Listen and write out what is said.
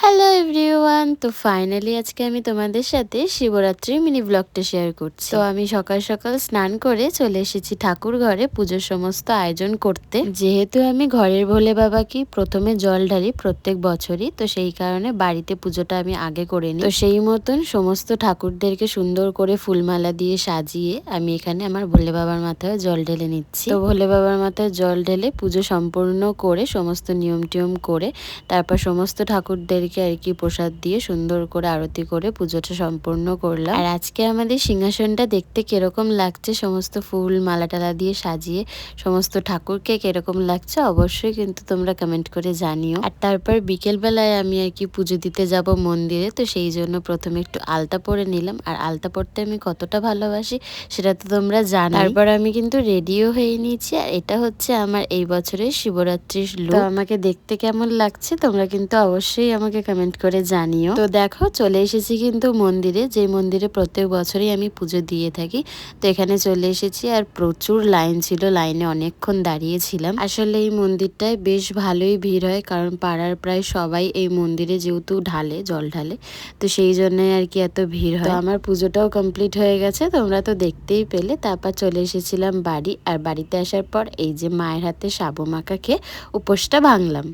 Hello everyone, তো finally আজকে আমি তোমাদের সাথে শিবরাত্রির মিনি ব্লগটা শেয়ার করছি। তো আমি সকাল সকাল স্নান করে চলে এসেছি ঠাকুর ঘরে পুজোর সমস্ত আয়োজন করতে। যেহেতু আমি ঘরের ভোলে বাবাকে প্রথমে জল ঢালি প্রত্যেক বছরই, তো সেই কারণে বাড়িতে পুজোটা আমি আগে করে নিই। তো সেই মতন সমস্ত ঠাকুরদেরকে সুন্দর করে ফুলমালা দিয়ে সাজিয়ে আমি এখানে আমার ভোলে বাবার মাথায় জল ঢেলে নিচ্ছি। তো ভোলে বাবার মাথায় জল ঢেলে পুজো সম্পূর্ণ করে সমস্ত নিয়ম টিয়ম করে তারপর সমস্ত ঠাকুরদেরকে আর কি প্রসাদ দিয়ে সুন্দর করে আরতি করে পুজোটা সম্পূর্ণ করলাম। আর আজকে আমাদের সিংহাসনটা দেখতে কিরকম লাগছে, সমস্ত ফুল মালা টালা দিয়ে সাজিয়ে সমস্ত ঠাকুরকে কিরকম লাগছে অবশ্যই কিন্তু তোমরা কমেন্ট করে জানিও। আর তারপর বিকেল বেলায় আমি আর কি পুজো দিতে যাব মন্দিরে, তো সেই জন্য প্রথমে একটু আলতা পরে নিলাম। আর আলতা পরতে আমি কতটা ভালোবাসি সেটা তো তোমরা জানো। তারপর আমি কিন্তু রেডিও হয়ে নিয়েছি, আর এটা হচ্ছে আমার এই বছরের শিবরাত্রির লুক। তো আমাকে দেখতে কেমন লাগছে তোমরা কিন্তু অবশ্যই আমাকে কমেন্ট করে জানিও। তো দেখো চলে এসেছি কিন্তু মন্দিরে, যে মন্দিরে প্রত্যেক বছরই আমি পুজো দিয়ে থাকি। তো এখানে চলে এসেছি আর প্রচুর লাইন ছিল, লাইনে অনেকক্ষণ দাঁড়িয়েছিলাম। আসলে এই মন্দিরটায় বেশ ভালোই ভিড় হয়, কারণ পাড়ার প্রায় সবাই এই মন্দিরে যেহেতু ঢালে জল ঢালে, তো সেই জন্য আর কি এত ভিড় হয়। তো আমার পুজোটাও কমপ্লিট হয়ে গেছে, তোমরা তো দেখতেই পেলে। তারপর চলে এসেছিলাম বাড়ি, আর বাড়িতে আসার পর এই যে মায়ের হাতে সাবু মাখা খেয়ে উপোসটা ভাঙলাম।